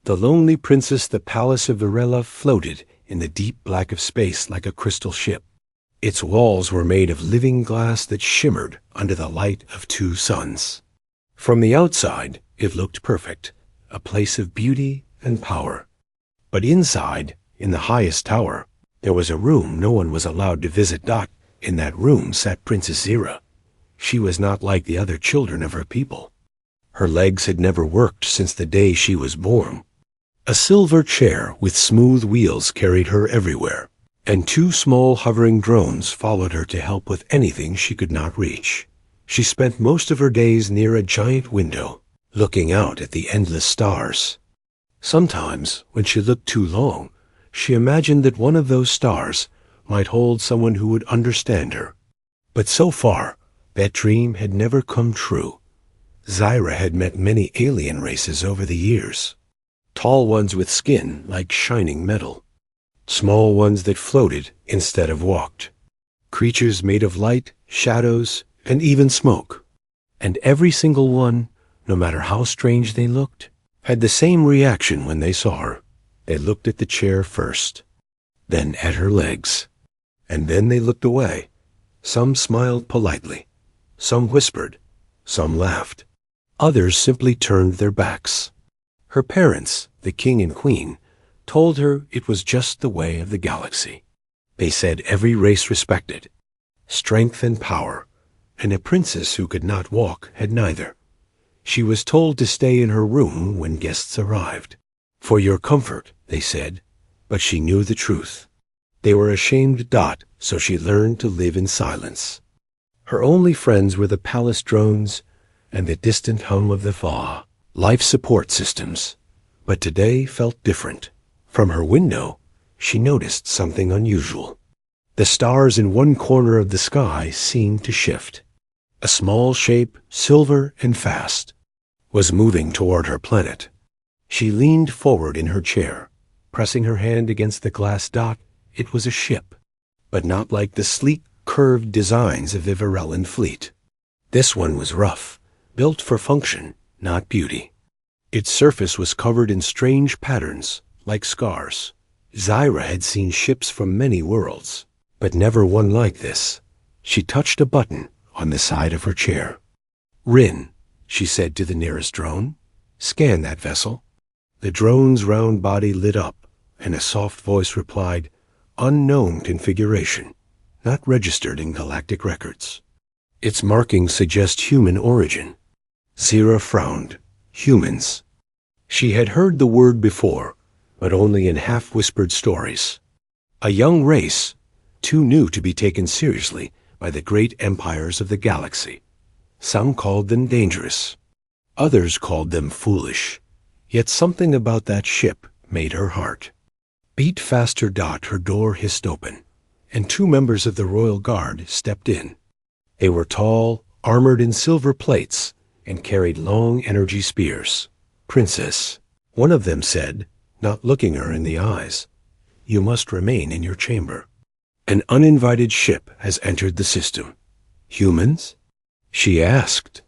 The lonely princess, the palace of Virella, floated in the deep black of space like a crystal ship. Its walls were made of living glass that shimmered under the light of two suns. From the outside, it looked perfect, a place of beauty and power. But inside, in the highest tower, there was a room no one was allowed to visit. In that room sat Princess Zira. She was not like the other children of her people. Her legs had never worked since the day she was born. A silver chair with smooth wheels carried her everywhere, and two small hovering drones followed her to help with anything she could not reach. She spent most of her days near a giant window, looking out at the endless stars. Sometimes, when she looked too long, she imagined that one of those stars might hold someone who would understand her. But so far, that dream had never come true. Zira had met many alien races over the years. Tall ones with skin like shining metal. Small ones that floated instead of walked. Creatures made of light, shadows, and even smoke. And every single one, no matter how strange they looked, had the same reaction when they saw her. They looked at the chair first, then at her legs, and then they looked away. Some smiled politely, some whispered, some laughed. Others simply turned their backs. Her parents, the king and queen, told her it was just the way of the galaxy. They said every race respected strength and power, and a princess who could not walk had neither. She was told to stay in her room when guests arrived. For your comfort, they said, but she knew the truth. They were ashamed, so she learned to live in silence. Her only friends were the palace drones and the distant hum of the Fa, life support systems. But today felt different. From her window, she noticed something unusual. The stars in one corner of the sky seemed to shift. A small shape, silver and fast, was moving toward her planet. She leaned forward in her chair, pressing her hand against the glass dot. It was a ship, but not like the sleek, curved designs of the Virellan fleet. This one was rough, built for function, not beauty. Its surface was covered in strange patterns, like scars. Zira had seen ships from many worlds, but never one like this. She touched a button on the side of her chair. "Rin," she said to the nearest drone. "Scan that vessel." The drone's round body lit up, and a soft voice replied, "Unknown configuration, not registered in galactic records. Its markings suggest human origin." Zira frowned. Humans. She had heard the word before, but only in half-whispered stories. A young race, too new to be taken seriously by the great empires of the galaxy. Some called them dangerous. Others called them foolish. Yet something about that ship made her heart beat faster. Her door hissed open, and two members of the royal guard stepped in. They were tall, armored in silver plates, and carried long energy spears. "Princess," one of them said, not looking her in the eyes, "you must remain in your chamber. An uninvited ship has entered the system." "Humans?" she asked.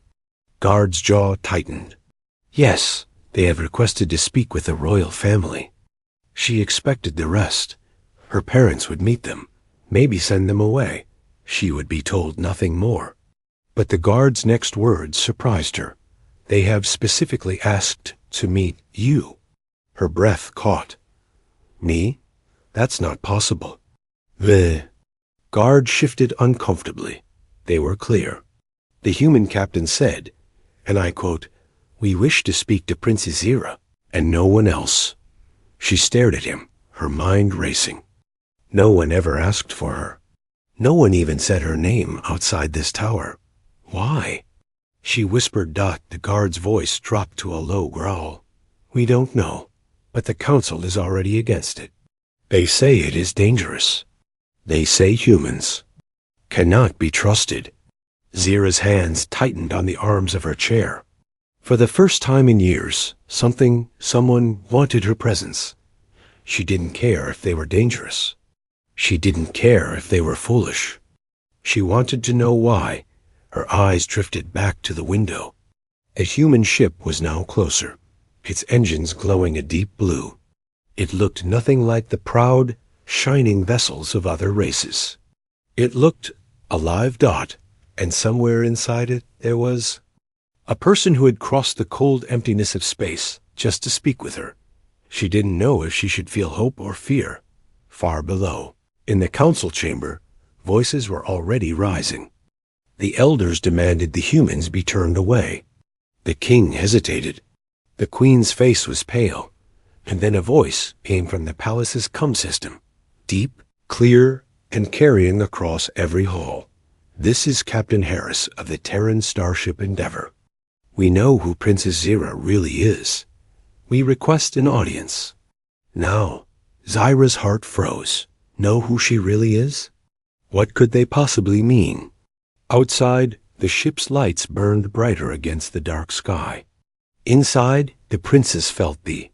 Guard's jaw tightened. "Yes, they have requested to speak with the royal family." She expected the rest. Her parents would meet them, maybe send them away. She would be told nothing more. But the guard's next words surprised her. "They have specifically asked to meet you." Her breath caught. "Me? That's not possible." The guard shifted uncomfortably. They were clear. The human captain said, and I quote, "We wish to speak to Princess Zira, and no one else." She stared at him, her mind racing. No one ever asked for her. No one even said her name outside this tower. Why? She whispered. The guard's voice dropped to a low growl. "We don't know, but the council is already against it. They say it is dangerous. They say humans cannot be trusted." Zira's hands tightened on the arms of her chair. For the first time in years, someone wanted her presence. She didn't care if they were dangerous. She didn't care if they were foolish. She wanted to know why. Her eyes drifted back to the window. A human ship was now closer. its engines glowing a deep blue. It looked nothing like the proud, shining vessels of other races. It looked a live dot, and somewhere inside it there was a person who had crossed the cold emptiness of space just to speak with her. She didn't know if she should feel hope or fear. Far below, in the council chamber, voices were already rising. The elders demanded the humans be turned away. The king hesitated. The queen's face was pale, and then a voice came from the palace's cum system, deep, clear, and carrying across every hall. This is Captain Harris of the Terran starship Endeavor. We know who Princess Zira really is. We request an audience. Now, Zyra's heart froze. Know who she really is? What could they possibly mean? Outside, the ship's lights burned brighter against the dark sky. Inside, the princess felt the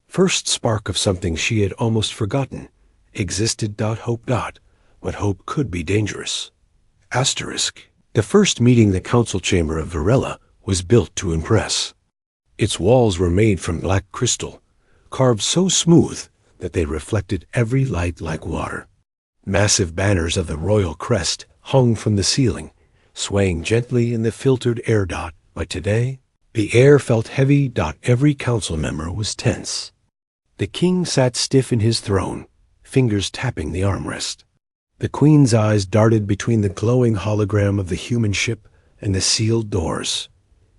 first spark of something she had almost forgotten. Existed. Hope. But hope could be dangerous. Asterisk. The first meeting the council chamber of Varela was built to impress. Its walls were made from black crystal, carved so smooth that they reflected every light like water. Massive banners of the royal crest hung from the ceiling, swaying gently in the filtered air. But today, the air felt heavy. Every council member was tense. The king sat stiff in his throne, fingers tapping the armrest. The queen's eyes darted between the glowing hologram of the human ship and the sealed doors.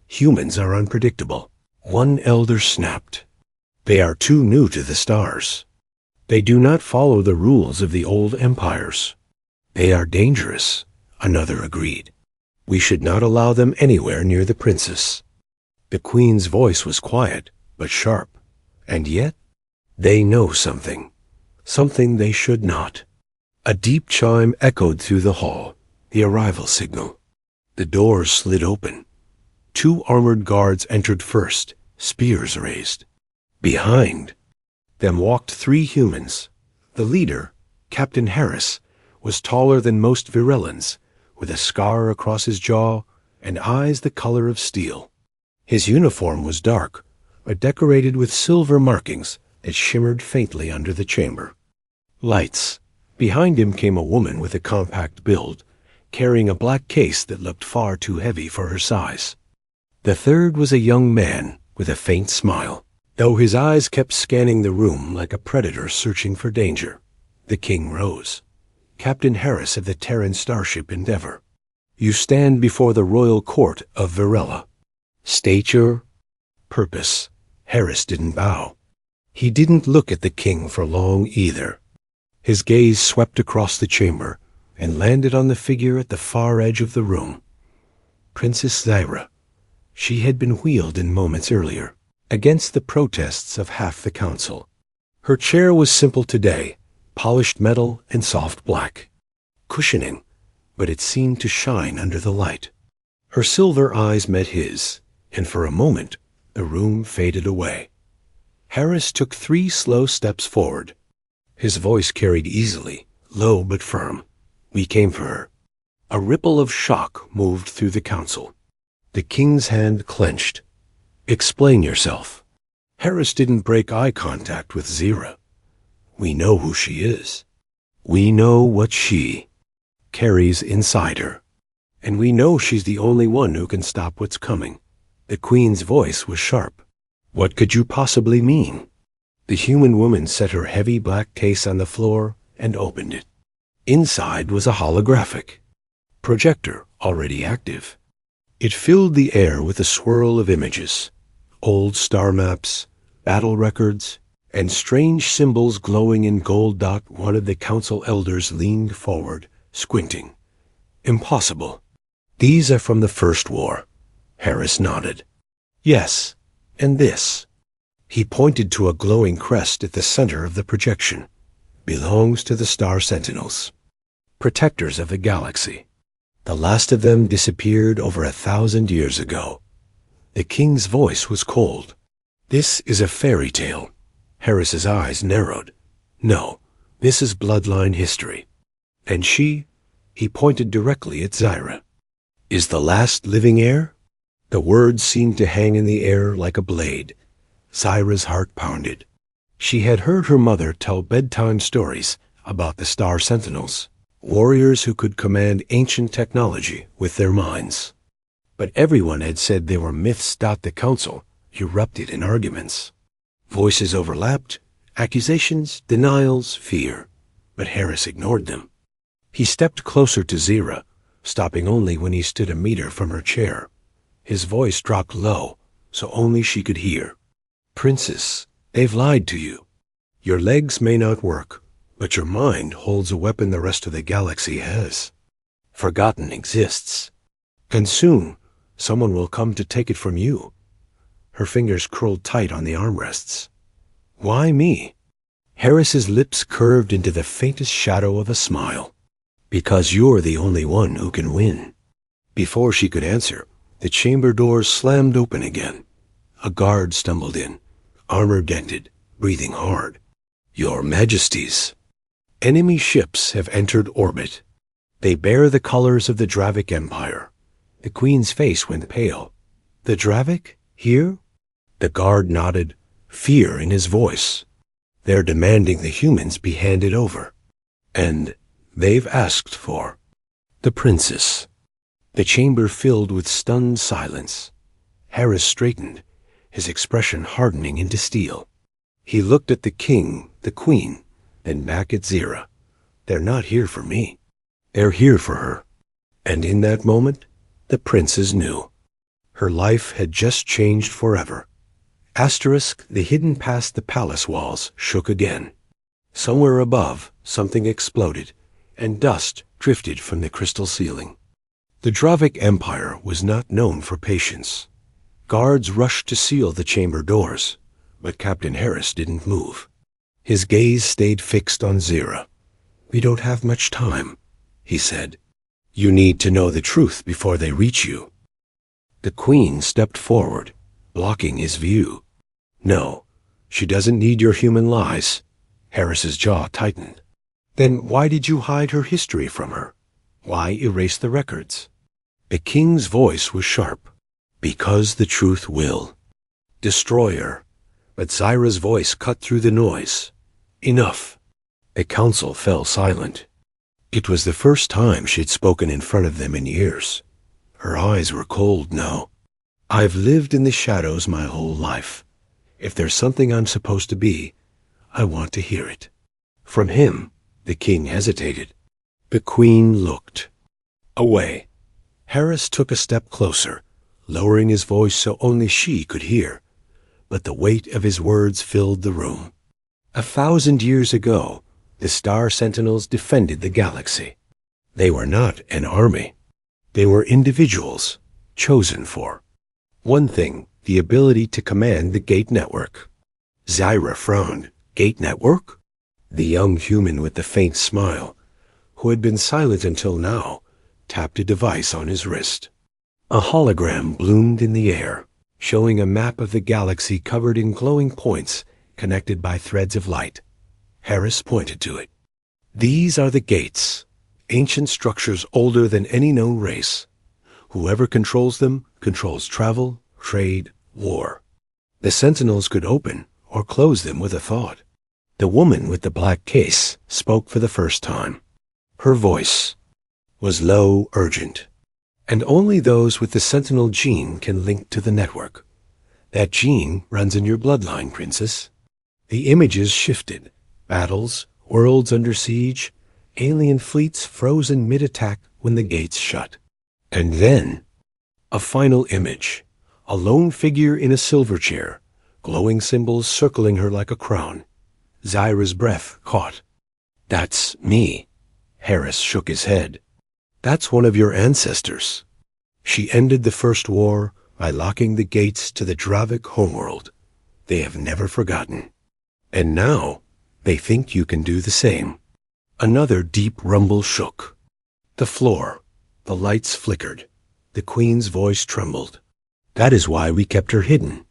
Humans are unpredictable. One elder snapped. They are too new to the stars. They do not follow the rules of the old empires. They are dangerous, another agreed. We should not allow them anywhere near the princess. The queen's voice was quiet, but sharp. And yet, they know something. Something they should not. A deep chime echoed through the hall, the arrival signal. The doors slid open. 2 armored guards entered first, spears raised. Behind them walked 3 humans. The leader, Captain Harris, was taller than most Virellans, with a scar across his jaw and eyes the color of steel. His uniform was dark, but decorated with silver markings that shimmered faintly under the chamber. Lights. Behind him came a woman with a compact build, carrying a black case that looked far too heavy for her size. The third was a young man with a faint smile, though his eyes kept scanning the room like a predator searching for danger. The king rose. Captain Harris of the Terran starship Endeavor. You stand before the royal court of Varela. State your purpose. Harris didn't bow. He didn't look at the king for long either. His gaze swept across the chamber and landed on the figure at the far edge of the room. Princess Zyra. She had been wheeled in moments earlier, against the protests of half the council. Her chair was simple today, polished metal and soft black. Cushioning, but it seemed to shine under the light. Her silver eyes met his, and for a moment the room faded away. Harris took 3 slow steps forward. His voice carried easily, low but firm. We came for her. A ripple of shock moved through the council. The king's hand clenched. Explain yourself. Harris didn't break eye contact with Zira. We know who she is. We know what she carries inside her. And we know she's the only one who can stop what's coming. The queen's voice was sharp. What could you possibly mean? The human woman set her heavy black case on the floor and opened it. Inside was a holographic projector already active. It filled the air with a swirl of images, old star maps, battle records, and strange symbols glowing in gold. One of the council elders leaned forward, squinting. Impossible. These are from the First War. Harris nodded. Yes, and this. He pointed to a glowing crest at the center of the projection. Belongs to the Star Sentinels, protectors of the galaxy. The last of them disappeared over 1,000 years ago. The king's voice was cold. This is a fairy tale. Harris's eyes narrowed. No, this is bloodline history. And she, he pointed directly at Zyra, is the last living heir? The words seemed to hang in the air like a blade. Zyra's heart pounded. She had heard her mother tell bedtime stories about the Star Sentinels, warriors who could command ancient technology with their minds. But everyone had said they were myths. The council erupted in arguments. Voices overlapped, accusations, denials, fear. But Harris ignored them. He stepped closer to Zyra, stopping only when he stood a meter from her chair. His voice dropped low, so only she could hear. "Princess, they've lied to you. Your legs may not work, but your mind holds a weapon the rest of the galaxy has. Forgotten exists. And soon, someone will come to take it from you." Her fingers curled tight on the armrests. "Why me?" Harris's lips curved into the faintest shadow of a smile. "Because you're the only one who can win." Before she could answer, the chamber doors slammed open again. A guard stumbled in, armor dented, breathing hard. "Your Majesties, enemy ships have entered orbit. They bear the colors of the Dravic Empire." The Queen's face went pale. "The Dravic? Here?" The guard nodded, fear in his voice. "They're demanding the humans be handed over. And they've asked for the princess." The chamber filled with stunned silence. Harris straightened, his expression hardening into steel. He looked at the king, the queen, then back at Zyra. "They're not here for me. They're here for her." And in that moment, the princess knew. Her life had just changed forever. The hidden past the palace walls shook again. Somewhere above, something exploded, and dust drifted from the crystal ceiling. The Dravic Empire was not known for patience. Guards rushed to seal the chamber doors, but Captain Harris didn't move. His gaze stayed fixed on Zyra. "We don't have much time," he said. "You need to know the truth before they reach you." The Queen stepped forward, blocking his view. "No, she doesn't need your human lies." Harris's jaw tightened. "Then why did you hide her history from her? Why erase the records?" The king's voice was sharp. "Because the truth will destroy her." But Zyra's voice cut through the noise. "Enough." The council fell silent. It was the first time she'd spoken in front of them in years. Her eyes were cold now. "I've lived in the shadows my whole life. If there's something I'm supposed to be, I want to hear it." From him, the king hesitated. The Queen looked away. Harris took a step closer, lowering his voice so only she could hear. But the weight of his words filled the room. 1,000 years ago, the Star Sentinels defended the galaxy. They were not an army. They were individuals, chosen for one thing: the ability to command the gate network. Zyra frowned. "Gate network?" The young human with the faint smile, who had been silent until now, tapped a device on his wrist. A hologram bloomed in the air, showing a map of the galaxy covered in glowing points connected by threads of light. Harris pointed to it. "These are the gates, ancient structures older than any known race. Whoever controls them controls travel, trade, war. The Sentinels could open or close them with a thought." The woman with the black case spoke for the first time. Her voice was low, urgent. "And only those with the Sentinel gene can link to the network. That gene runs in your bloodline, Princess." The images shifted. Battles, worlds under siege, alien fleets frozen mid-attack when the gates shut. And then, a final image. A lone figure in a silver chair, glowing symbols circling her like a crown. Zyra's breath caught. "That's me." Harris shook his head. "That's one of your ancestors. She ended the First War by locking the gates to the Dravic homeworld. They have never forgotten. And now, they think you can do the same." Another deep rumble shook. The floor, the lights flickered. The Queen's voice trembled. "That is why we kept her hidden.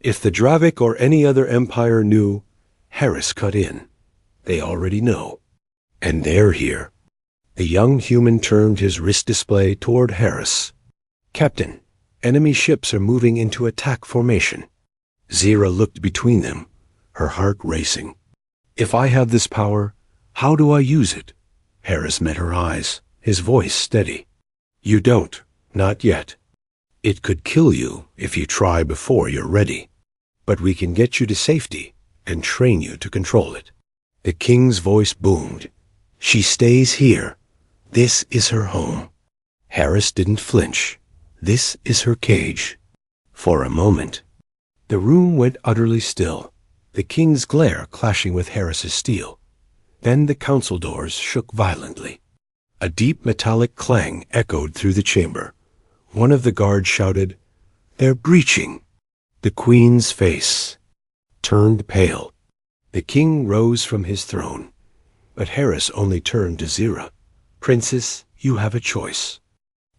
If the Dravic or any other empire knew," Harris cut in, "they already know. And they're here." The young human turned his wrist display toward Harris. "Captain, enemy ships are moving into attack formation." Zira looked between them, her heart racing. If I have this power, how do I use it? Harris met her eyes, his voice steady. You don't, not yet. It could kill you if you try before you're ready. But we can get you to safety and train you to control it. The king's voice boomed. She stays here. This is her home. Harris didn't flinch. This is her cage. For a moment, the room went utterly still, the king's glare clashing with Harris's steel. Then the council doors shook violently. A deep metallic clang echoed through the chamber. One of the guards shouted, "They're breaching!" The queen's face turned pale. The king rose from his throne, but Harris only turned to Zira. "Princess, you have a choice.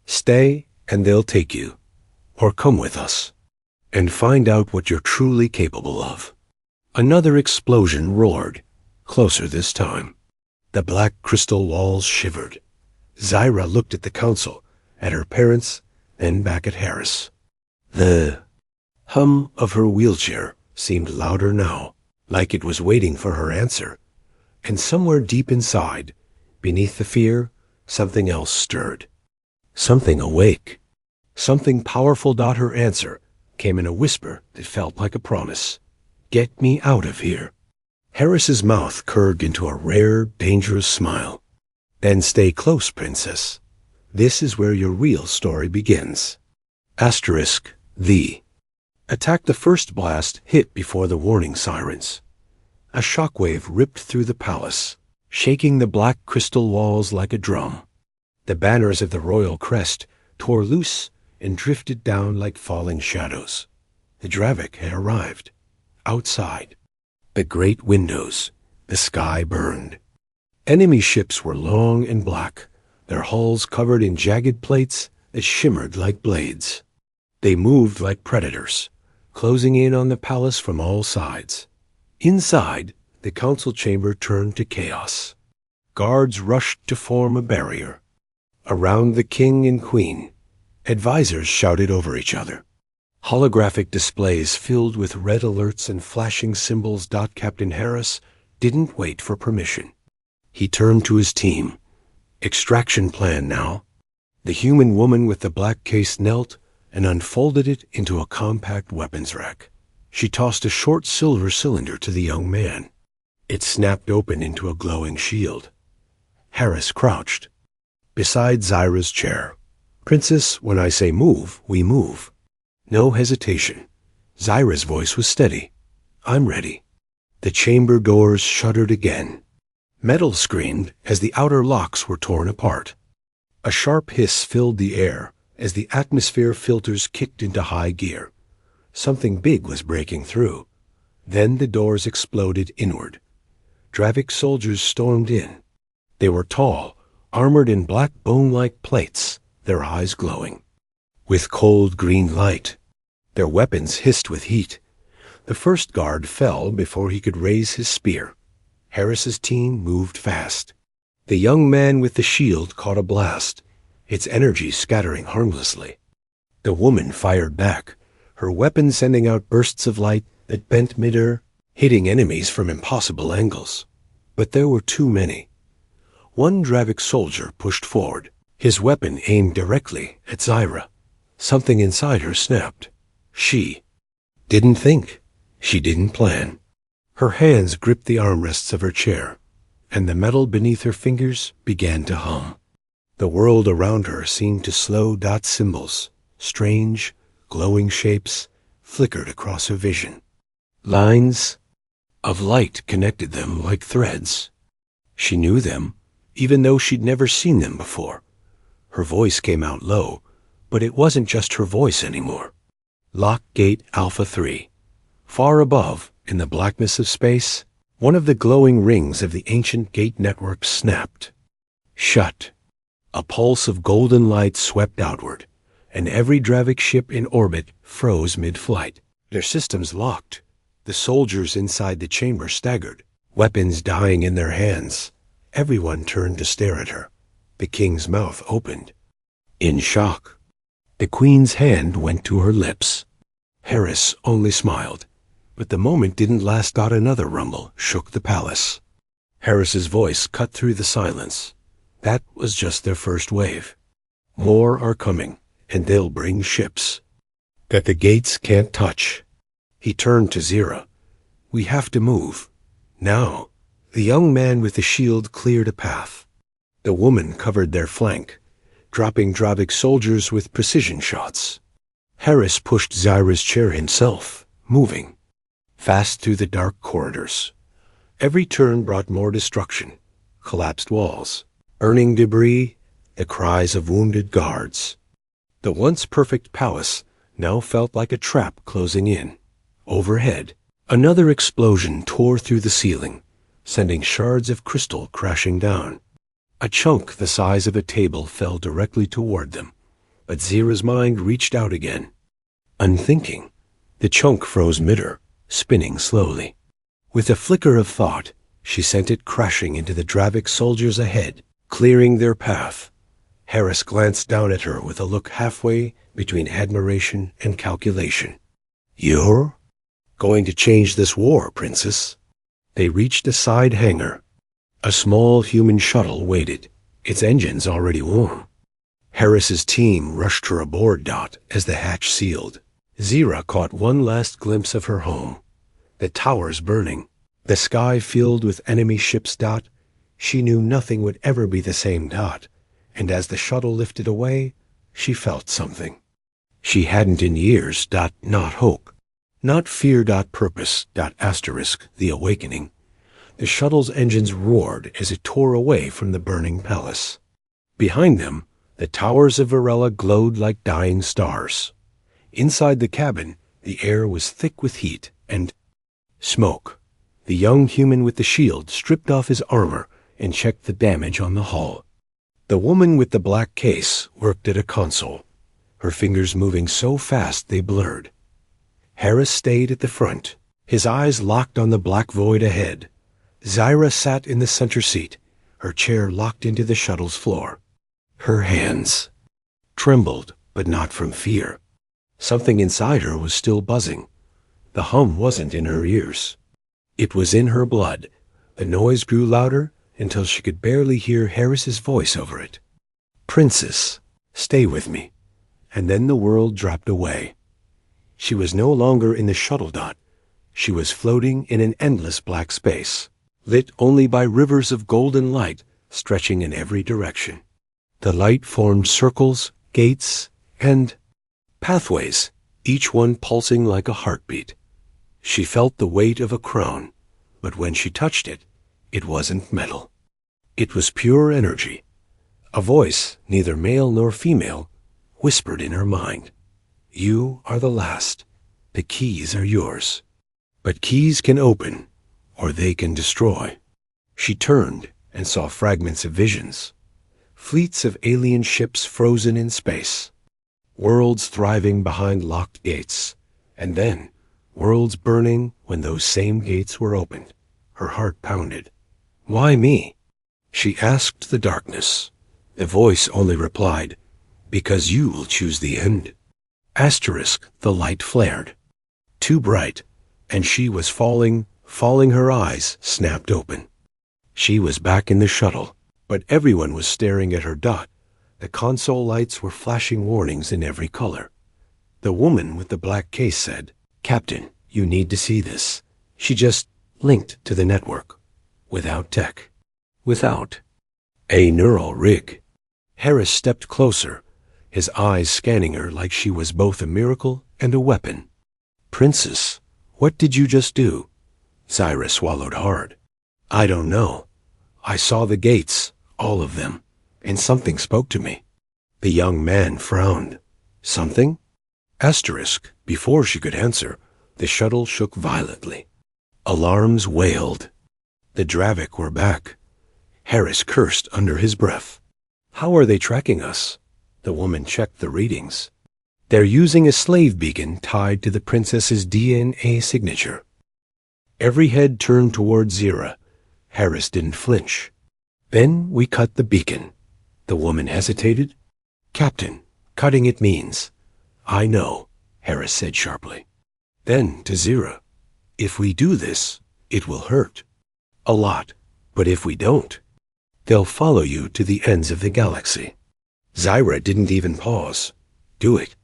Stay and they'll take you, or come with us and find out what you're truly capable of." Another explosion roared, closer this time. The black crystal walls shivered. Zira looked at the council, at her parents, then back at Harris. The hum of her wheelchair seemed louder now, like it was waiting for her answer. And somewhere deep inside, beneath the fear, something else stirred. Something awake. Something powerful. Her answer came in a whisper that felt like a promise. "Get me out of here." Harris's mouth curved into a rare, dangerous smile. "Then stay close, princess. This is where your real story begins." Asterisk, the attack. The first blast hit before the warning sirens. A shockwave ripped through the palace, shaking the black crystal walls like a drum. The banners of the royal crest tore loose and drifted down like falling shadows. The Dravik had arrived. Outside, the great windows, the sky burned. Enemy ships were long and black, their hulls covered in jagged plates that shimmered like blades. They moved like predators, closing in on the palace from all sides. Inside, the council chamber turned to chaos. Guards rushed to form a barrier. Around the king and queen, advisors shouted over each other. Holographic displays filled with red alerts and flashing symbols. Captain Harris didn't wait for permission. He turned to his team. Extraction plan now. The human woman with the black case knelt and unfolded it into a compact weapons rack. She tossed a short silver cylinder to the young man. It snapped open into a glowing shield. Harris crouched beside Zira's chair. "Princess, when I say move, we move." No hesitation. Zira's voice was steady. "I'm ready." The chamber doors shuddered again. Metal screamed as the outer locks were torn apart. A sharp hiss filled the air as the atmosphere filters kicked into high gear. Something big was breaking through. Then the doors exploded inward. Dravik soldiers stormed in. They were tall, armored in black bone-like plates, their eyes glowing with cold green light. Their weapons hissed with heat. The first guard fell before he could raise his spear. Harris's team moved fast. The young man with the shield caught a blast, its energy scattering harmlessly. The woman fired back, her weapon sending out bursts of light that bent midair, hitting enemies from impossible angles. But there were too many. One Dravik soldier pushed forward, his weapon aimed directly at Zira. Something inside her snapped. She didn't think. She didn't plan. Her hands gripped the armrests of her chair, and the metal beneath her fingers began to hum. The world around her seemed to slow. Symbols, strange, glowing shapes, flickered across her vision. Lines of light connected them like threads. She knew them, even though she'd never seen them before. Her voice came out low, but it wasn't just her voice anymore. Lock Gate Alpha 3. Far above, in the blackness of space, one of the glowing rings of the ancient gate network snapped. Shut. A pulse of golden light swept outward, and every Dravik ship in orbit froze mid-flight. Their systems locked. The soldiers inside the chamber staggered, weapons dying in their hands. Everyone turned to stare at her. The king's mouth opened. In shock. The queen's hand went to her lips. Harris only smiled. But the moment didn't last. Another rumble shook the palace. Harris's voice cut through the silence. That was just their first wave. More are coming, and they'll bring ships that the gates can't touch. He turned to Zira. We have to move. Now. The young man with the shield cleared a path. The woman covered their flank, dropping Dravic soldiers with precision shots. Harris pushed Zira's chair himself, moving fast through the dark corridors. Every turn brought more destruction, collapsed walls, burning debris, the cries of wounded guards. The once perfect palace now felt like a trap closing in. Overhead, another explosion tore through the ceiling, sending shards of crystal crashing down. A chunk the size of a table fell directly toward them, but Zira's mind reached out again. Unthinking, the chunk froze mid-air, spinning slowly. With a flicker of thought, she sent it crashing into the Dravic soldiers ahead, clearing their path. Harris glanced down at her with a look halfway between admiration and calculation. You're going to change this war, Princess. They reached a side hangar. A small human shuttle waited, its engines already warm. Harris's team rushed her aboard. As the hatch sealed, Zira caught one last glimpse of her home. The towers burning, the sky filled with enemy ships. She knew nothing would ever be the same. And as the shuttle lifted away, she felt something she hadn't in years. Not hope, not fear. Purpose. The awakening. The shuttle's engines roared as it tore away from the burning palace. Behind them, the towers of Varela glowed like dying stars. Inside the cabin, the air was thick with heat and smoke. The young human with the shield stripped off his armor and checked the damage on the hull. The woman with the black case worked at a console, her fingers moving so fast they blurred. Harris stayed at the front, his eyes locked on the black void ahead. Zira sat in the center seat, her chair locked into the shuttle's floor. Her hands trembled, but not from fear. Something inside her was still buzzing. The hum wasn't in her ears. It was in her blood. The noise grew louder until she could barely hear Harris's voice over it. Princess, stay with me. And then the world dropped away. She was no longer in the shuttle. She was floating in an endless black space, lit only by rivers of golden light stretching in every direction. The light formed circles, gates, and pathways, each one pulsing like a heartbeat. She felt the weight of a crown, but when she touched it, it wasn't metal. It was pure energy. A voice, neither male nor female, whispered in her mind. You are the last. The keys are yours. But keys can open, or they can destroy. She turned and saw fragments of visions. Fleets of alien ships frozen in space. Worlds thriving behind locked gates. And then, worlds burning when those same gates were opened. Her heart pounded. Why me? She asked the darkness. The voice only replied, because you will choose the end. Asterisk, the light flared. Too bright, and she was falling, her eyes snapped open. She was back in the shuttle, but everyone was staring at her. The console lights were flashing warnings in every color. The woman with the black case said, Captain, you need to see this. She just linked to the network. Without tech. Without a neural rig. Harris stepped closer, his eyes scanning her like she was both a miracle and a weapon. Princess, what did you just do? Zira swallowed hard. I don't know. I saw the gates, all of them, and something spoke to me. The young man frowned. Something? Asterisk, before she could answer, the shuttle shook violently. Alarms wailed. The Dravic were back. Harris cursed under his breath. How are they tracking us? The woman checked the readings. They're using a slave beacon tied to the princess's DNA signature. Every head turned toward Zira. Harris didn't flinch. Then we cut the beacon. The woman hesitated. Captain, cutting it means. I know, Harris said sharply. Then to Zira. If we do this, it will hurt. A lot. But if we don't, they'll follow you to the ends of the galaxy. Zyra didn't even pause. Do it.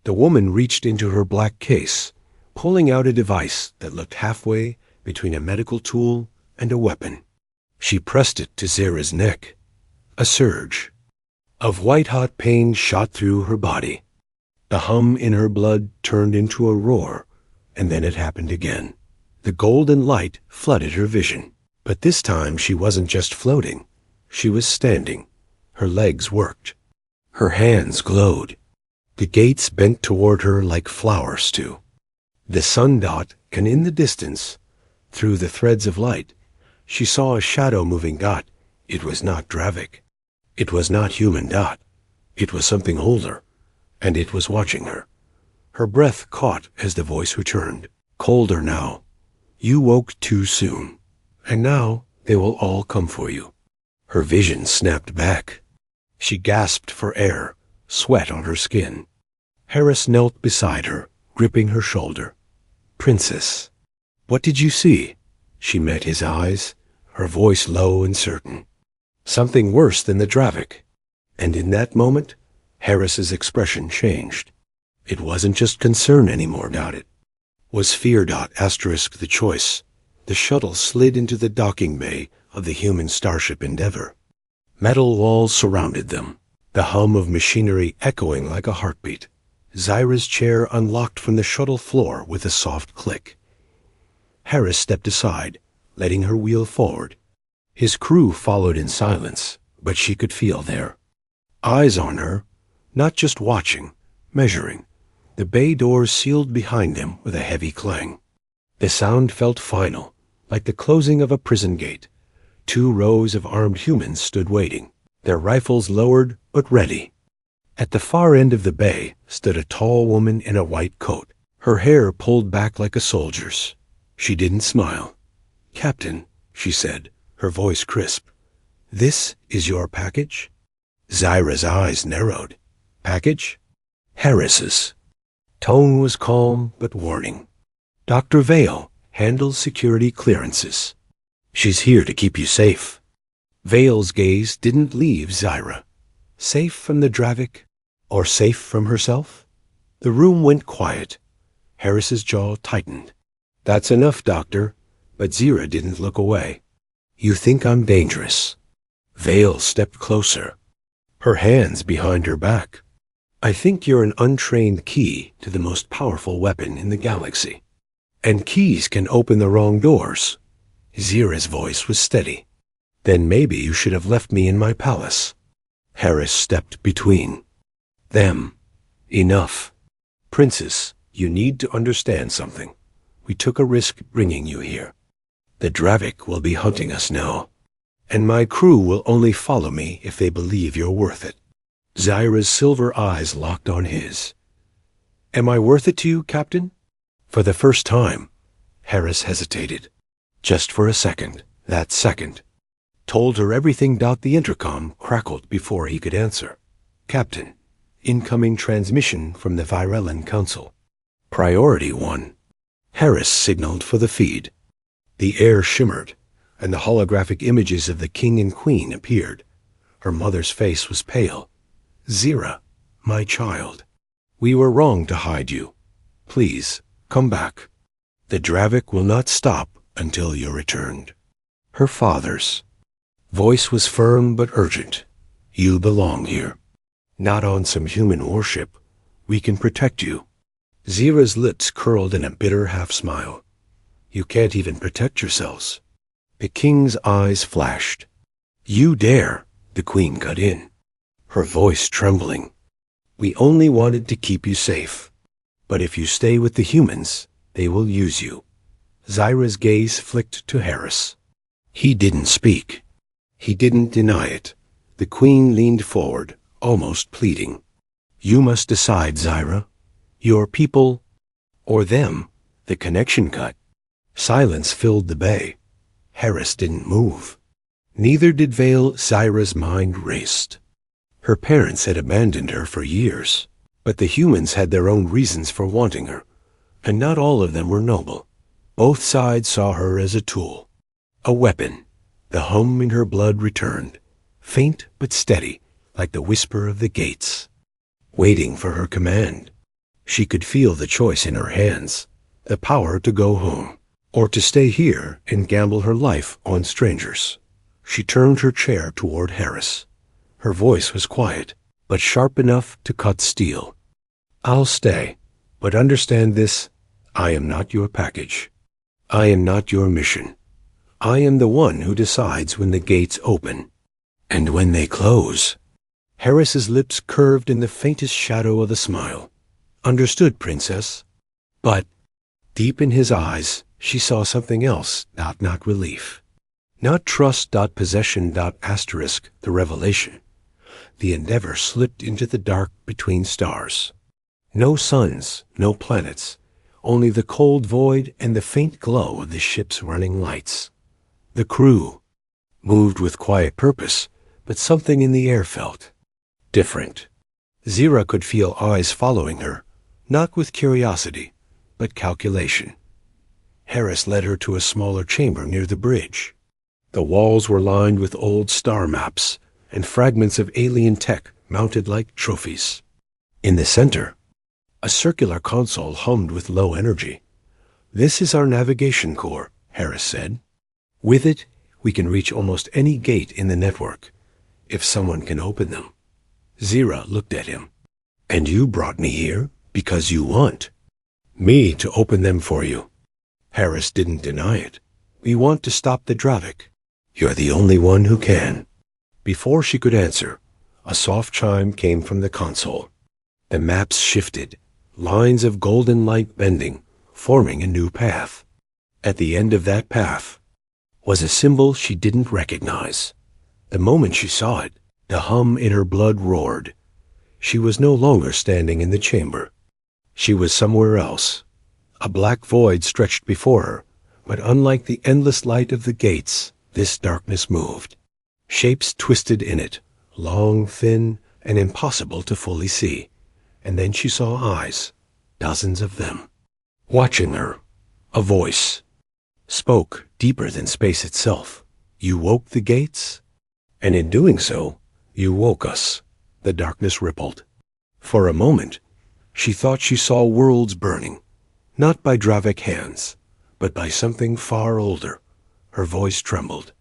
The woman reached into her black case, pulling out a device that looked halfway between a medical tool and a weapon. She pressed it to Zyra's neck. A surge of white-hot pain shot through her body. The hum in her blood turned into a roar, and then it happened again. The golden light flooded her vision. But this time she wasn't just floating. She was standing. Her legs worked. Her hands glowed. The gates bent toward her like flowers do. The sun dot, and in the distance, through the threads of light, she saw a shadow-moving dot. It was not Dravik. It was not human dot. It was something older, and it was watching her. Her breath caught as the voice returned. Colder now. You woke too soon, and now they will all come for you. Her vision snapped back. She gasped for air, sweat on her skin. Harris knelt beside her, gripping her shoulder. Princess, what did you see? She met his eyes, her voice low and certain. Something worse than the Dravik. And in that moment, Harris's expression changed. It wasn't just concern anymore, it was fear. Asterisk the choice. The shuttle slid into the docking bay of the human starship Endeavor. Metal walls surrounded them, the hum of machinery echoing like a heartbeat. Zyra's chair unlocked from the shuttle floor with a soft click. Harris stepped aside, letting her wheel forward. His crew followed in silence, but she could feel their eyes on her, not just watching, measuring. The bay doors sealed behind them with a heavy clang. The sound felt final, like the closing of a prison gate. 2 rows of armed humans stood waiting, their rifles lowered but ready. At the far end of the bay stood a tall woman in a white coat, her hair pulled back like a soldier's. She didn't smile. Captain, she said, her voice crisp. This is your package? Zyra's eyes narrowed. Package? Harris's. Tone was calm but warning. Dr. Vale handles security clearances. She's here to keep you safe. Vale's gaze didn't leave Zyra. Safe from the Dravik, or safe from herself? The room went quiet. Harris's jaw tightened. That's enough, Doctor. But Zyra didn't look away. You think I'm dangerous? Vale stepped closer, her hands behind her back. I think you're an untrained key to the most powerful weapon in the galaxy. And keys can open the wrong doors. Zyra's voice was steady. Then maybe you should have left me in my palace. Harris stepped between them. Enough. Princess, you need to understand something. We took a risk bringing you here. The Dravik will be hunting us now, and my crew will only follow me if they believe you're worth it. Zyra's silver eyes locked on his. Am I worth it to you, Captain? For the first time, Harris hesitated. Just for a second. That second. Told her everything. The intercom crackled before he could answer. Captain, incoming transmission from the Virellan Council. Priority 1. Harris signaled for the feed. The air shimmered, and the holographic images of the king and queen appeared. Her mother's face was pale. Zyra, my child, we were wrong to hide you. Please, come back. The Dravik will not stop until you're returned. Her father's voice was firm but urgent. You belong here. Not on some human warship. We can protect you. Zyra's lips curled in a bitter half-smile. You can't even protect yourselves. The king's eyes flashed. You dare, the queen cut in, her voice trembling. We only wanted to keep you safe. But if you stay with the humans, they will use you. Zyra's gaze flicked to Harris. He didn't speak. He didn't deny it. The queen leaned forward, almost pleading. You must decide, Zyra. Your people, or them. The connection cut. Silence filled the bay. Harris didn't move. Neither did Vale. Zyra's mind raced. Her parents had abandoned her for years, but the humans had their own reasons for wanting her, and not all of them were noble. Both sides saw her as a tool, a weapon. The hum in her blood returned, faint but steady, like the whisper of the gates, waiting for her command. She could feel the choice in her hands, the power to go home, or to stay here and gamble her life on strangers. She turned her chair toward Harris. Her voice was quiet, but sharp enough to cut steel. "I'll stay, but understand this, I am not your package. I am not your mission. I am the one who decides when the gates open, and when they close." Harris's lips curved in the faintest shadow of a smile. "Understood, Princess." But deep in his eyes, she saw something else, not relief. Not trust. Possession. Asterisk, the revelation. The Endeavor slipped into the dark between stars. No suns, no planets, only the cold void and the faint glow of the ship's running lights. The crew moved with quiet purpose, but something in the air felt different. Zira could feel eyes following her, not with curiosity, but calculation. Harris led her to a smaller chamber near the bridge. The walls were lined with old star maps and fragments of alien tech mounted like trophies. In the center, a circular console hummed with low energy. "This is our navigation core," Harris said. "With it, we can reach almost any gate in the network, if someone can open them." Zira looked at him. "And you brought me here because you want me to open them for you." Harris didn't deny it. "We want to stop the Dravik. You're the only one who can." Before she could answer, a soft chime came from the console. The maps shifted, lines of golden light bending, forming a new path. At the end of that path was a symbol she didn't recognize. The moment she saw it, the hum in her blood roared. She was no longer standing in the chamber. She was somewhere else. A black void stretched before her, but unlike the endless light of the gates, this darkness moved. Shapes twisted in it, long, thin, and impossible to fully see. And then she saw eyes, dozens of them, watching her. A voice spoke deeper than space itself. "You woke the gates, and in doing so, you woke us." The darkness rippled. For a moment, she thought she saw worlds burning, not by Dravik hands, but by something far older. Her voice trembled.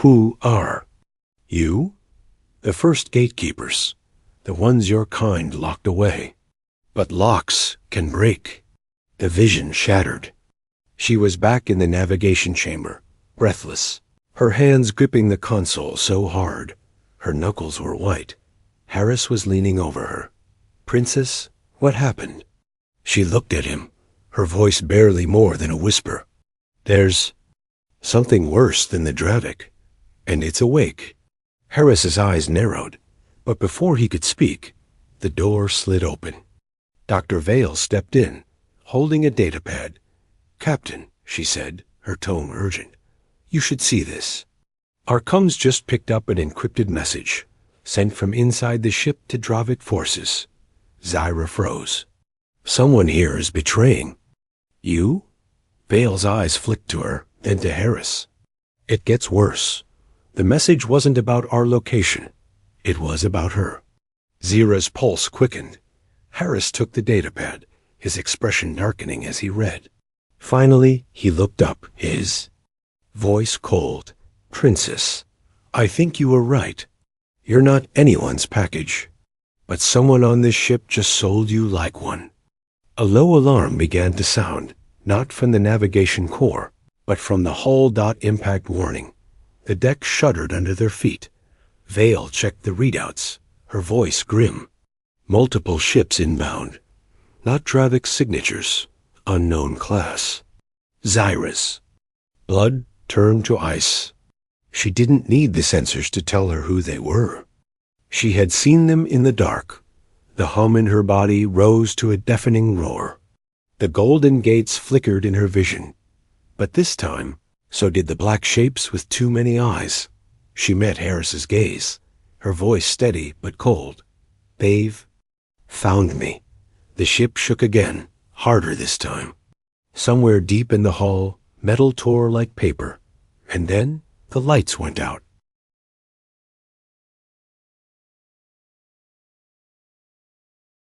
"Who are you?" "The first gatekeepers, the ones your kind locked away." "But locks can break." The vision shattered. She was back in the navigation chamber, breathless, her hands gripping the console so hard. Her knuckles were white. Harris was leaning over her. "Princess, what happened?" She looked at him, her voice barely more than a whisper. "There's something worse than the Dravik, and it's awake." Harris's eyes narrowed, but before he could speak, the door slid open. Dr. Vale stepped in, holding a datapad. "Captain," she said, her tone urgent, "you should see this. Our comms just picked up an encrypted message, sent from inside the ship to Dravik forces." Zira froze. "Someone here is betraying." "You?" Vale's eyes flicked to her, then to Harris. "It gets worse. The message wasn't about our location. It was about her." Zira's pulse quickened. Harris took the datapad, his expression darkening as he read. Finally, he looked up, his voice cold. "Princess, I think you were right. You're not anyone's package. But someone on this ship just sold you like one." A low alarm began to sound, not from the navigation core, but from the hull. Impact warning. The deck shuddered under their feet. Vale checked the readouts, her voice grim. Multiple ships inbound. Not Dravik's signatures. Unknown class. Zira's. Blood turned to ice. She didn't need the sensors to tell her who they were. She had seen them in the dark. The hum in her body rose to a deafening roar. The golden gates flickered in her vision. But this time, so did the black shapes with too many eyes. She met Harris's gaze, her voice steady but cold. "They've found me." The ship shook again, harder this time. Somewhere deep in the hull, Metal tore like paper, and then the lights went out.